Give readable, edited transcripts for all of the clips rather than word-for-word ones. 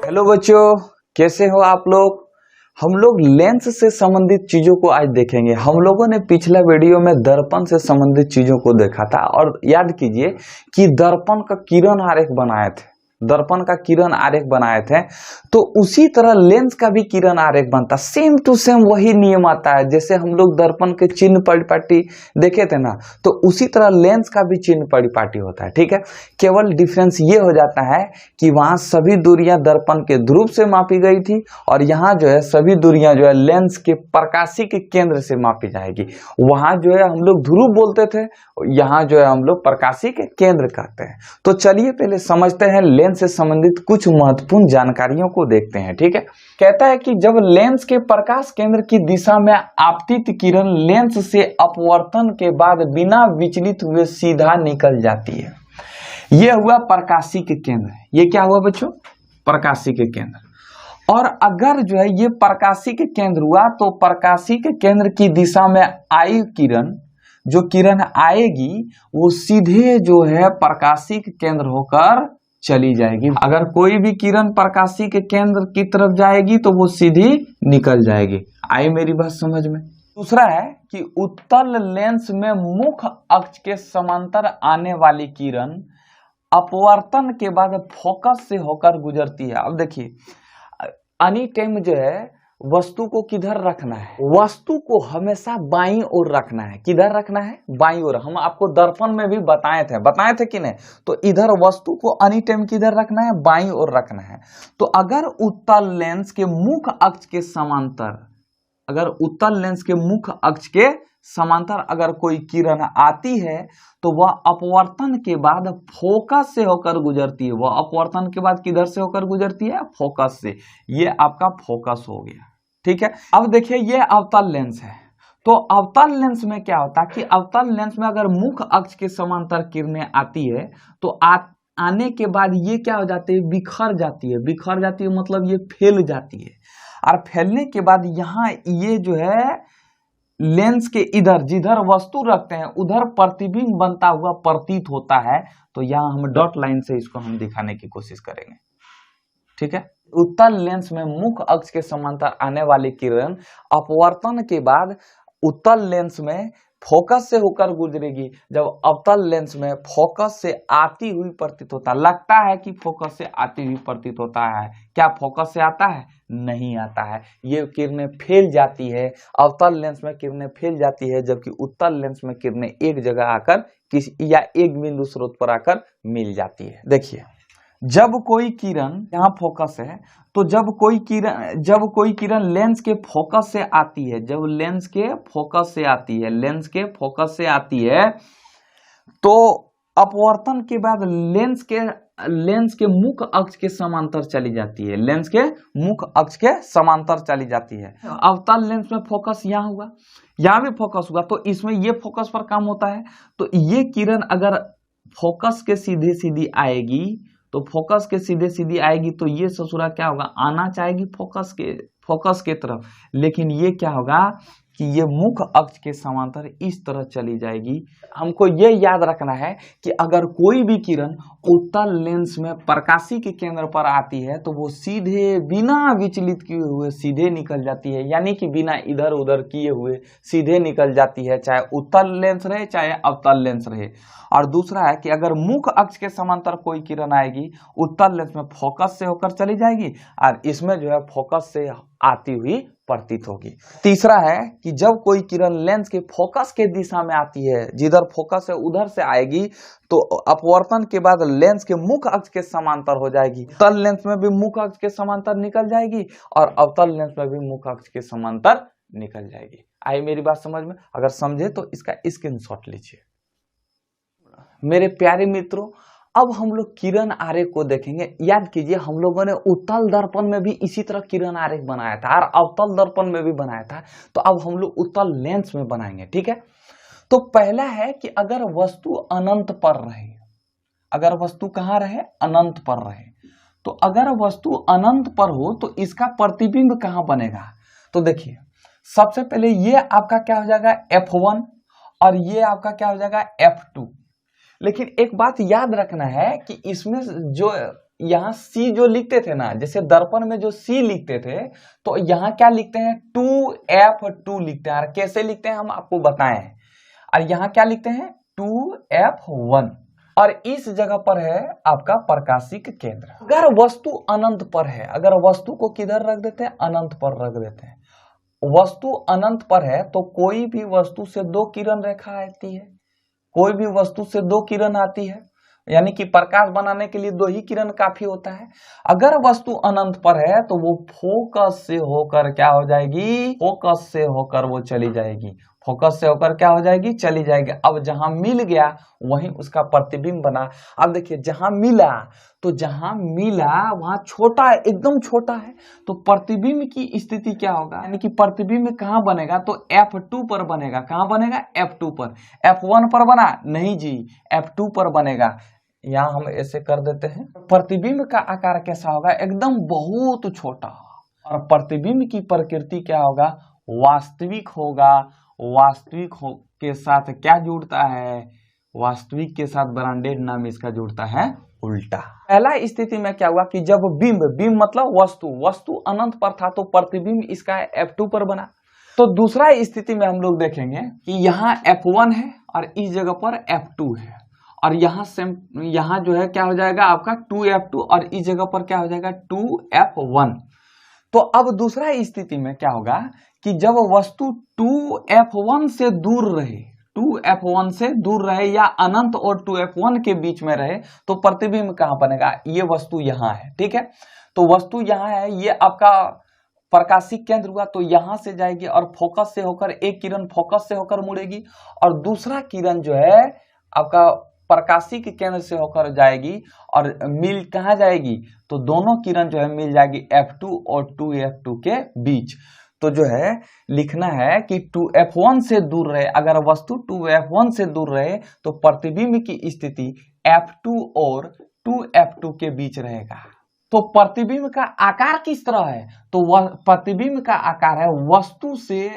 Hello बच्चों, कैसे हो आप लोग। हम लोग लेंस से संबंधित चीजों को आज देखेंगे। हम लोगों ने पिछला वीडियो में दर्पण से संबंधित चीजों को देखा था और याद कीजिए कि दर्पण का किरण आरेख बनाए थे, दर्पण का किरण आरेख बनाए थे। तो उसी तरह लेंस का भी किरण आरेख बनता, सेम टू सेम वही नियम आता है। जैसे हम लोग दर्पण के चिन्ह परिपाटी देखे थे ना, तो उसी तरह लेंस का भी चिन्ह परिपाटी होता है। ठीक है, केवल डिफरेंस ये हो जाता है कि वहां सभी दूरियां दर्पण के ध्रुव से मापी गई थी और यहाँ जो है सभी दूरियां जो है लेंस के प्रकाशी के केंद्र से मापी जाएगी। वहां जो है हम लोग ध्रुव बोलते थे, यहाँ जो है हम लोग प्रकाशी के केंद्र कहते हैं। तो चलिए पहले समझते हैं लेंस से संबंधित कुछ महत्वपूर्ण जानकारियों को देखते हैं। ठीक है, कहता है कि जब लेंस के प्रकाश केंद्र की दिशा में आपतित किरण लेंस से अपवर्तन के बाद बिना विचलित हुए सीधा निकल जाती है। यह हुआ प्रकाशी के केंद्र। ये क्या हुआ बच्चों? प्रकाशी के केंद्र। और अगर जो है ये प्रकाशी के केंद्र हुआ तो प्रकाशी के केंद्र की दिशा में आई किरण, जो किरण आएगी वो सीधे जो है प्रकाशी के केंद्र होकर चली जाएगी। अगर कोई भी किरण प्रकाशी के केंद्र की तरफ जाएगी तो वो सीधी निकल जाएगी। आई मेरी बात समझ में? दूसरा है कि उत्तल लेंस में मुख्य अक्ष के समांतर आने वाली किरण अपवर्तन के बाद फोकस से होकर गुजरती है। अब देखिए, एनी टाइम जो है वस्तु को किधर रखना है? वस्तु को हमेशा बाईं ओर रखना है। किधर रखना है? बाईं ओर। हम आपको दर्पण में भी बताए थे कि नहीं? तो इधर वस्तु को एनी टाइम किधर रखना है? बाईं ओर रखना है। तो अगर उत्तल लेंस के मुख्य अक्ष के समांतर, अगर उत्तल लेंस के मुख्य अक्ष के समांतर अगर कोई किरण आती है तो वह अपवर्तन के बाद फोकस से होकर गुजरती है। वह अपवर्तन के बाद किधर से होकर गुजरती है? फोकस से। ये आपका फोकस हो गया। ठीक है, अब देखिए ये अवतल लेंस है। तो अवतल लेंस में क्या होता है कि अवतल लेंस में अगर मुख्य अक्ष के समांतर किरणें आती है तो आने के बाद ये क्या हो जाती है? बिखर जाती है। बिखर जाती है मतलब ये फैल जाती है। और फैलने के बाद यहाँ ये जो है लेंस के इधर जिधर वस्तु रखते हैं उधर प्रतिबिंब बनता हुआ प्रतीत होता है। तो यहाँ हम डॉट लाइन से इसको हम दिखाने की कोशिश करेंगे। ठीक है, उत्तल लेंस में मुख्य अक्ष के समांतर आने वाली किरण अपवर्तन के बाद उत्तल लेंस में फोकस से होकर गुजरेगी। जब अवतल लेंस में फोकस से आती हुई प्रतीत होता, लगता है कि फोकस से आती हुई प्रतीत होता है। क्या फोकस से आता है? नहीं आता है। ये किरणें फैल जाती है। अवतल लेंस में किरणें फैल जाती है, जबकि उत्तल लेंस में किरणें एक जगह आकर किसी या एक बिंदु स्रोत पर आकर मिल जाती है। देखिए, जब कोई किरण, यहाँ फोकस है, तो जब कोई किरण लेंस के फोकस से आती है, जब लेंस के फोकस से आती है, लेंस के फोकस से आती है तो अपवर्तन के बाद लेंस के मुख्य अक्ष के समांतर चली जाती है। लेंस के मुख्य अक्ष के समांतर चली जाती है। अवतल लेंस में फोकस यहाँ हुआ, यहाँ भी फोकस हुआ, तो इसमें ये फोकस पर काम होता है। तो ये किरण अगर फोकस के सीधे सीधी आएगी तो फोकस के सीधे सीधी आएगी तो ये ससुरा क्या होगा? आना चाहेगी फोकस के तरफ, लेकिन ये क्या होगा कि ये मुख्य अक्ष के समांतर इस तरह चली जाएगी। हमको ये याद रखना है कि अगर कोई भी किरण उत्तल लेंस में प्रकाशी के केंद्र पर आती है तो वो सीधे बिना विचलित किए हुए सीधे निकल जाती है, यानी कि बिना इधर उधर किए हुए सीधे निकल जाती है, चाहे उत्तल लेंस रहे चाहे अवतल लेंस रहे। और दूसरा है कि अगर मुख्य अक्ष के समांतर कोई किरण आएगी उत्तल लेंस में फोकस से होकर चली जाएगी और इसमें जो है फोकस से आती हुई प्रतीत होगी। तीसरा है कि जब कोई किरण लेंस के फोकस के दिशा में आती है, जिधर फोकस है उधर से आएगी तो अपवर्तन के बाद लेंस के मुख्य अक्ष के समांतर हो जाएगी। उत्तल लेंस में भी मुख्य अक्ष के समांतर निकल जाएगी और अवतल लेंस में भी मुख्य अक्ष के समांतर निकल जाएगी। आई मेरी बात समझ में? अगर समझे तो इसका स्क्रीनशॉट लीजिए। मेरे प्यारे मित्रों, अब हम लोग किरण आरेख को देखेंगे। याद कीजिए हम लोगों ने उत्तल दर्पण में भी इसी तरह किरण आरेख बनाया था और अवतल दर्पण में भी बनाया था। तो अब हम लोग उत्तल लेंस में बनाएंगे। ठीक है, तो पहला है कि अगर वस्तु अनंत पर रहे, अगर वस्तु कहाँ रहे? अनंत पर रहे। तो अगर वस्तु अनंत पर हो तो इसका प्रतिबिंब कहाँ बनेगा? तो देखिए, सबसे पहले ये आपका क्या हो जाएगा? F1 और ये आपका क्या हो जाएगा? F2। लेकिन एक बात याद रखना है कि इसमें जो यहाँ C जो लिखते थे ना, जैसे दर्पण में जो C लिखते थे, तो यहाँ क्या लिखते हैं 2F2 लिखते हैं। और कैसे लिखते हैं हम आपको बताए हैं। और यहाँ क्या लिखते हैं 2F1। और इस जगह पर है आपका प्रकाशिक केंद्र। अगर वस्तु अनंत पर है, अगर वस्तु को किधर रख देते हैं, अनंत पर रख देते हैं। वस्तु अनंत पर है तो कोई भी वस्तु से दो किरण रेखा आती है, कोई भी वस्तु से दो किरण आती है, यानी कि प्रकाश बनाने के लिए दो ही किरण काफी होता है। अगर वस्तु अनंत पर है तो वो फोकस से होकर क्या हो जाएगी, फोकस से होकर वो चली जाएगी, फोकस से होकर क्या हो जाएगी, चली जाएगी। अब जहां मिल गया वहीं उसका प्रतिबिंब बना। अब देखिए जहां मिला, तो जहां मिला वहां छोटा है, एकदम छोटा है, तो प्रतिबिंब की स्थिति क्या होगा, यानी कि प्रतिबिंब कहां बनेगा, तो F2 पर बनेगा। कहां बनेगा, F2 पर। F1 पर बना नहीं जी, F2 पर बनेगा। यहाँ हम ऐसे कर देते हैं। प्रतिबिंब का आकार कैसा होगा, एकदम बहुत छोटा। और प्रतिबिंब की प्रकृति क्या होगा, वास्तविक होगा। वास्तविक के साथ क्या जुड़ता है, वास्तविक के साथ ब्रांडेड नाम इसका जुड़ता है उल्टा। पहला स्थिति में क्या हुआ कि जब बिंब, बिंब मतलब वस्तु, वस्तु अनंत पर था तो प्रतिबिंब इसका F2 पर बना। तो दूसरा स्थिति में हम लोग देखेंगे कि यहाँ F1 है और इस जगह पर F2 है, और यहाँ जो है क्या हो जाएगा आपका 2F2 और इस जगह पर क्या हो जाएगा 2F1। तो अब दूसरा स्थिति में क्या होगा कि जब वस्तु 2F1 से दूर रहे, 2F1 से दूर रहे या अनंत और 2F1 के बीच में रहे, तो प्रतिबिंब कहां बनेगा, ये वस्तु यहां है, ठीक है। तो वस्तु यहां है, ये आपका प्रकाशिक केंद्र हुआ, तो यहां से जाएगी और फोकस से होकर, एक किरण फोकस से होकर मुड़ेगी और दूसरा किरण जो है आपका प्रकाशिक केंद्र से होकर जाएगी और मिल कहां जाएगी, तो दोनों किरण जो है मिल जाएगी F2 और 2F2 के बीच। तो जो है लिखना है कि 2F1 से दूर रहे, अगर वस्तु 2F1 से दूर रहे तो प्रतिबिंब की स्थिति F2 और 2F2 के बीच रहेगा। तो प्रतिबिंब का आकार किस तरह है, तो वह प्रतिबिंब का आकार है वस्तु से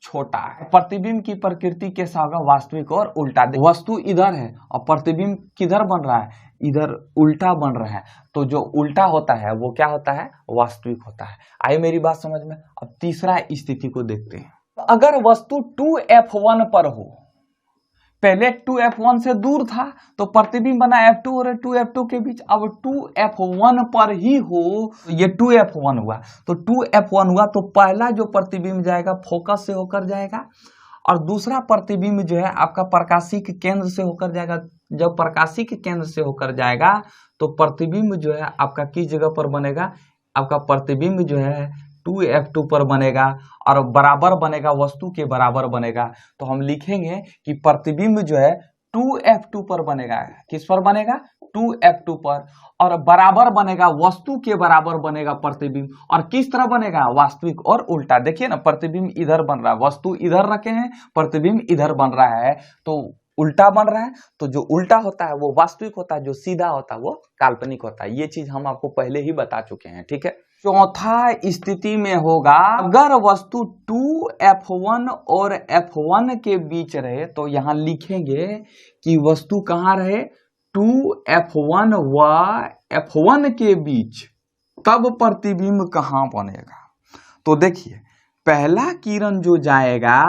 छोटा है। प्रतिबिंब की प्रकृति कैसा होगा, वास्तविक और उल्टा। वस्तु इधर है और प्रतिबिंब किधर बन रहा है, इधर उल्टा बन रहा है, तो जो उल्टा होता है वो क्या होता है, वास्तविक होता है। आइए मेरी बात समझ में। अब तीसरा स्थिति को देखते हैं। अगर वस्तु 2F1 पर हो, पहले 2F1 से दूर था तो प्रतिबिंब बना F2 और 2F2 के बीच, अब 2F1 पर ही हो, ये 2F1 हुआ, तो 2F1 हुआ तो पहला जो प्रतिबिंब जाएगा फोकस से होकर जाएगा और दूसरा प्रतिबिंब जो है आपका प्रकाशिक केंद्र से होकर जाएगा। जब प्रकाशिक केंद्र से होकर जाएगा तो प्रतिबिंब जो है आपका किस जगह पर बनेगा, आपका प्रतिबिंब जो है 2F2 पर बनेगा और बराबर बनेगा, वस्तु के बराबर बनेगा। तो हम लिखेंगे कि प्रतिबिंब जो है 2F2 पर बनेगा। किस पर बनेगा, 2F2 पर, और बराबर बनेगा, वस्तु के बराबर बनेगा प्रतिबिंब। और किस तरह बनेगा, वास्तविक और उल्टा। देखिए ना, प्रतिबिंब इधर बन रहा है, वस्तु इधर रखे हैं, प्रतिबिंब इधर बन रहा है, तो उल्टा बन रहा है। तो जो उल्टा होता है वो वास्तविक होता है, जो सीधा होता है वो काल्पनिक होता है। ये चीज हम आपको पहले ही बता चुके हैं, ठीक है। चौथा स्थिति में होगा, अगर वस्तु 2F1 और F1 के बीच रहे, तो यहां लिखेंगे कि वस्तु कहां रहे, 2F1 व F1 के बीच, तब प्रतिबिंब कहां बनेगा। तो देखिए पहला किरण जो जाएगा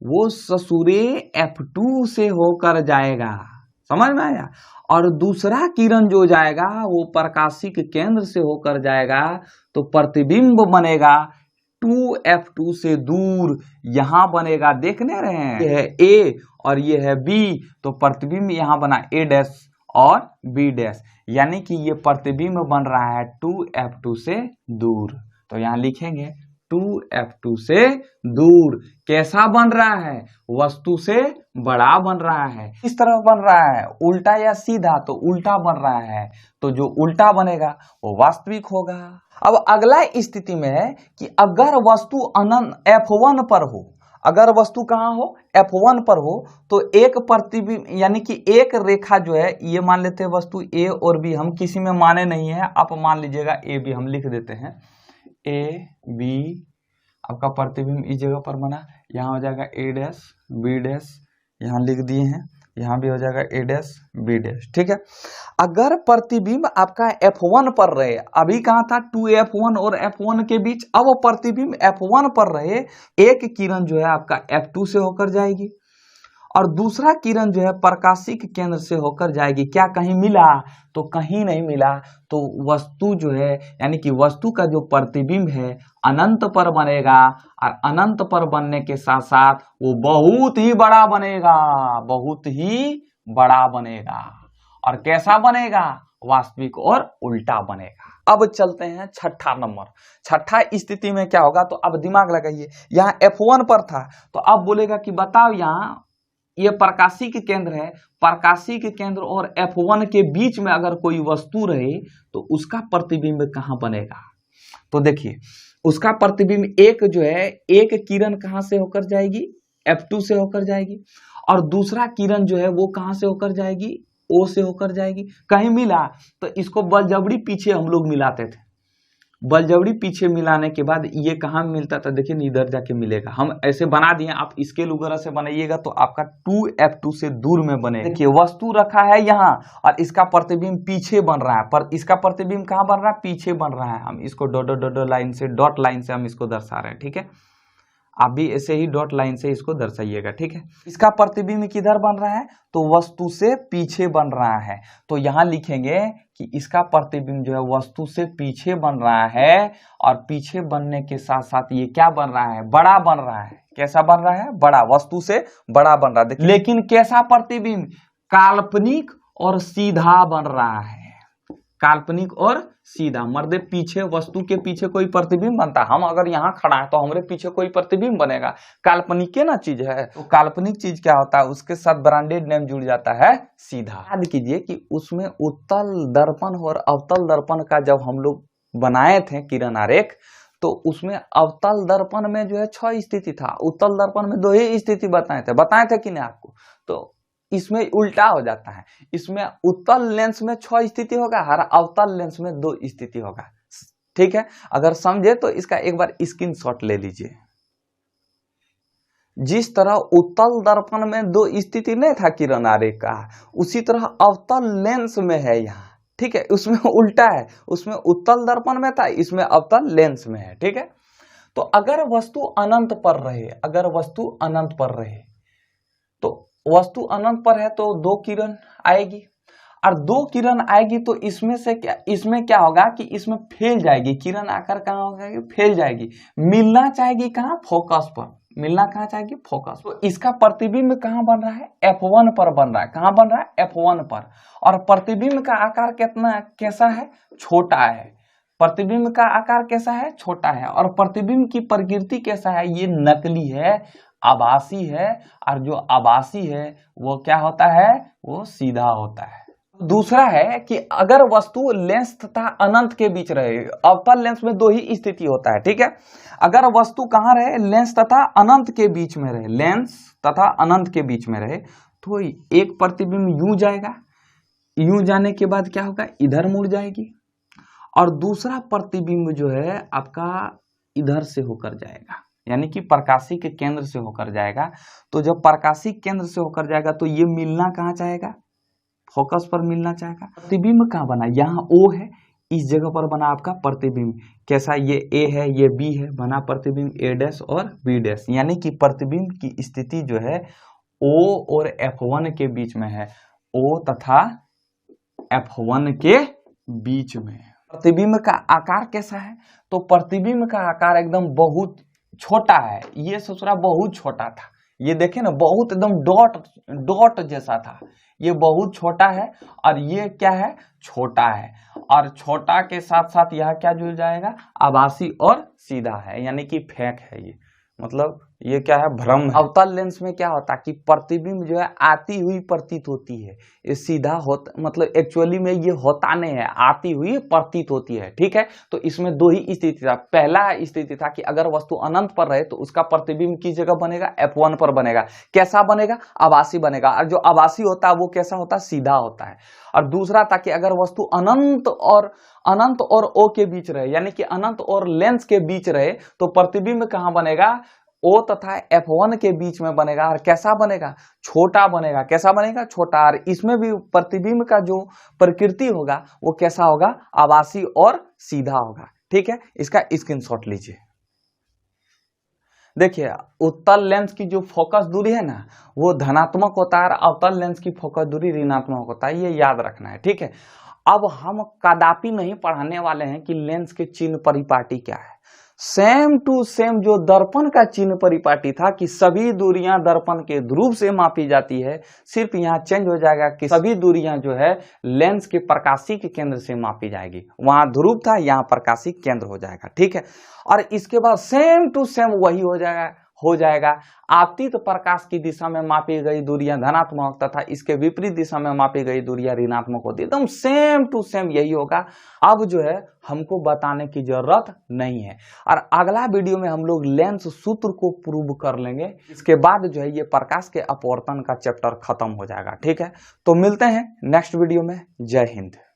वो ससुरे F2 से होकर जाएगा, समझ में आया। और दूसरा किरण जो जाएगा वो प्रकाशिक केंद्र से होकर जाएगा, तो प्रतिबिंब बनेगा 2F2 से दूर, यहां बनेगा, देखने रहे हैं, ये है A और ये है B, तो प्रतिबिंब यहां बना A' और B', यानी कि ये प्रतिबिंब बन रहा है 2F2 से दूर। तो यहां लिखेंगे 2F2 से दूर। कैसा बन रहा है, वस्तु से बड़ा बन रहा है। किस तरह बन रहा है, उल्टा या सीधा, तो उल्टा बन रहा है, तो जो उल्टा बनेगा वो वास्तविक होगा। अब अगला स्थिति में है कि अगर वस्तु अनंत F1 पर हो, अगर वस्तु कहां हो, F1 पर हो, तो एक प्रतिबिंब यानी कि एक रेखा जो है, ये मान लेते हैं वस्तु A और B, हम किसी में माने नहीं है, आप मान लीजिएगा AB, हम लिख देते हैं A B, आपका प्रतिबिंब इस जगह पर बना, यहाँ हो जाएगा A' B', यहाँ लिख दिए हैं, यहाँ भी हो जाएगा ए डैश बी डैश, ठीक है। अगर प्रतिबिंब आपका F1 पर रहे, अभी कहाँ था 2F1 और F1 के बीच, अब प्रतिबिंब F1 पर रहे, एक किरण जो है आपका F2 से होकर जाएगी और दूसरा किरण जो है प्रकाशिक केंद्र से होकर जाएगी। क्या कहीं मिला? तो कहीं नहीं मिला। तो वस्तु जो है यानी कि वस्तु का जो प्रतिबिंब है अनंत पर बनेगा और अनंत पर बनने के साथ साथ वो बहुत ही बड़ा बनेगा, बहुत ही बड़ा बनेगा। और कैसा बनेगा? वास्तविक और उल्टा बनेगा। अब चलते हैं छठा नंबर। छठा स्थिति में क्या होगा? तो अब दिमाग लगाइए, यहाँ F1 पर था तो अब बोलेगा कि बताओ यहाँ ये प्रकाशिक केंद्र है, प्रकाशिक केंद्र और F1 के बीच में अगर कोई वस्तु रहे तो उसका प्रतिबिंब कहाँ बनेगा? तो देखिए उसका प्रतिबिंब एक जो है, एक किरण कहाँ से होकर जाएगी? F2 से होकर जाएगी और दूसरा किरण जो है वो कहाँ से होकर जाएगी? O से होकर जाएगी। कहीं मिला तो इसको बलजबरी पीछे हम लोग मिलाते थे, बलजबरी पीछे मिलाने के बाद ये कहाँ मिलता था? देखिए इधर जाके मिलेगा। हम ऐसे बना दिए, आप स्केल वगैरह से बनाइएगा तो आपका 2F2 से दूर में बनेगा। देखिए वस्तु रखा है यहाँ और इसका प्रतिबिंब पीछे बन रहा है, पर इसका प्रतिबिंब कहाँ बन रहा है? पीछे बन रहा है। हम इसको डॉट लाइन से, डॉट लाइन से हम इसको दर्शा रहे हैं, ठीक है। आप भी ऐसे ही डॉट लाइन से इसको दर्शाइएगा, ठीक है। इसका प्रतिबिंब किधर बन रहा है? तो वस्तु से पीछे बन रहा है। तो यहाँ लिखेंगे कि इसका प्रतिबिंब जो है वस्तु से पीछे बन रहा है और पीछे बनने के साथ साथ ये क्या बन रहा है? बड़ा बन रहा है। कैसा बन रहा है? बड़ा, वस्तु से बड़ा बन रहा है। लेकिन कैसा प्रतिबिंब? काल्पनिक और सीधा बन रहा है, काल्पनिक और सीधा। मर्दे पीछे, वस्तु के पीछे कोई प्रतिबिंब बनता, हम अगर यहाँ खड़ा है तो हमारे पीछे कोई प्रतिबिंब बनेगा। काल्पनिक के ना चीज है, तो काल्पनिक चीज क्या होता है? उसके साथ ब्रांडेड नेम जुड़ जाता है सीधा। याद कीजिए कि उसमें उत्तल दर्पण और अवतल दर्पण का जब हम लोग बनाए थे किरण आरेख, तो उसमें अवतल दर्पण में जो है 6 स्थिति था, उत्तल दर्पण में 2 ही स्थिति बताए थे कि नहीं आपको? तो इसमें उल्टा हो जाता है, इसमें उत्तल लेंस में 6 स्थिति होगा और अवतल लेंस में 2 स्थिति होगा, ठीक है। अगर समझे तो इसका एक बार स्क्रीनशॉट ले लीजिए। जिस तरह उत्तल दर्पण में 2 स्थिति नहीं था किरण आरेख का, उसी तरह अवतल लेंस में है यहाँ, ठीक है। उसमें उल्टा है, उसमें उत्तल दर्पण में था, इसमें अवतल लेंस में है, ठीक है। तो अगर वस्तु अनंत पर रहे, अगर वस्तु अनंत पर रहे, तो वस्तु अनंत पर है तो 2 किरण आएगी और 2 किरण आएगी तो इसमें से क्या, इसमें क्या होगा कि इसमें फैल जाएगी किरण, आकर कहाँ होगा? फैल जाएगी, मिलना चाहेगी कहाँ? फोकस पर, मिलना कहाँ चाहेगी? फोकस। तो इसका प्रतिबिंब कहाँ बन रहा है? F1 पर बन रहा है। कहाँ बन रहा है? F1 पर। और प्रतिबिंब का आकार कितना, कैसा है? छोटा है। प्रतिबिंब का आकार कैसा है? छोटा है। और प्रतिबिंब की प्रकृति कैसा है? ये नकली है, आभासी है, और जो आभासी है वो क्या होता है? वो सीधा होता है। दूसरा है कि अगर वस्तु लेंस तथा अनंत के बीच रहे, अवतल लेंस में 2 ही स्थिति होता है, ठीक है। अगर वस्तु कहाँ रहे? लेंस तथा अनंत के बीच में रहे, लेंस तथा अनंत के बीच में रहे, तो एक प्रतिबिंब यूं जाएगा, यूं जाने के बाद क्या होगा? इधर मुड़ जाएगी, और दूसरा प्रतिबिंब जो है आपका इधर से होकर जाएगा, यानी कि प्रकाशिक केंद्र से होकर जाएगा। तो जब प्रकाशिक केंद्र से होकर जाएगा तो ये मिलना कहाँ चाहेगा? फोकस पर मिलना चाहेगा। प्रतिबिंब कहाँ बना? यहाँ O है, इस जगह पर बना आपका प्रतिबिंब। कैसा? ये A है, ये B है, बना प्रतिबिंब A डैश और B डैश, यानी कि प्रतिबिंब की स्थिति जो है O और F1 के बीच में है, O तथा F1 के बीच में। प्रतिबिंब का आकार कैसा है? तो प्रतिबिंब का आकार एकदम बहुत छोटा है। ये ससुरा बहुत छोटा था, ये देखे ना, बहुत एकदम डॉट जैसा था, ये बहुत छोटा है। और ये क्या है? छोटा है। और छोटा के साथ साथ यह क्या जुड़ जाएगा? आभासी और सीधा है, यानी कि फेक है ये, मतलब ये क्या है? भ्रम है। अवतल लेंस में क्या होता है कि प्रतिबिंब जो है आती हुई प्रतीत होती है, ये सीधा होता, मतलब एक्चुअली में ये होता नहीं है, आती हुई प्रतीत होती है, ठीक है। तो इसमें 2 ही स्थिति था। पहला स्थिति था कि अगर वस्तु अनंत पर रहे तो उसका प्रतिबिंब किस जगह बनेगा? F1 पर बनेगा। कैसा बनेगा? आभासी बनेगा। और जो आभासी होता है वो कैसा होता है? सीधा होता है। और दूसरा था कि अगर वस्तु अनंत और O के बीच रहे, यानी कि अनंत और लेंस के बीच रहे, तो प्रतिबिंब कहाँ बनेगा? O तथा F1 के बीच में बनेगा और कैसा बनेगा, छोटा बनेगा। कैसा बनेगा, छोटा। और इसमें भी प्रतिबिंब का जो प्रकृति होगा वो कैसा होगा, आभासी और सीधा होगा। ठीक है, इसका स्क्रीनशॉट लीजिए। देखिए उत्तल लेंस की जो फोकस दूरी है ना वो धनात्मक होता है और अवतल लेंस की फोकस दूरी ऋणात्मक होता है, ये याद रखना है। ठीक है, अब हम कदापि नहीं पढ़ाने वाले हैं कि लेंस के चिन्ह परिपाटी क्या है। सेम टू सेम जो दर्पण का चिन्ह परिपाटी था कि सभी दूरियां दर्पण के ध्रुव से मापी जाती है, सिर्फ यहाँ चेंज हो जाएगा कि सभी दूरियां जो है लेंस के प्रकाशी के केंद्र से मापी जाएगी। वहां ध्रुव था, यहाँ प्रकाशी केंद्र हो जाएगा। ठीक है, और इसके बाद सेम टू सेम वही हो जाएगा। आपतित प्रकाश की दिशा में मापी गई दूरियां धनात्मक तथा इसके विपरीत दिशा में मापी गई दूरियां ऋणात्मक होती है। एकदम सेम टू सेम यही होगा। अब जो है हमको बताने की जरूरत नहीं है। और अगला वीडियो में हम लोग लेंस सूत्र को प्रूव कर लेंगे। इसके बाद जो है ये प्रकाश के अपवर्तन का चैप्टर खत्म हो जाएगा। ठीक है, तो मिलते हैं नेक्स्ट वीडियो में। जय हिंद।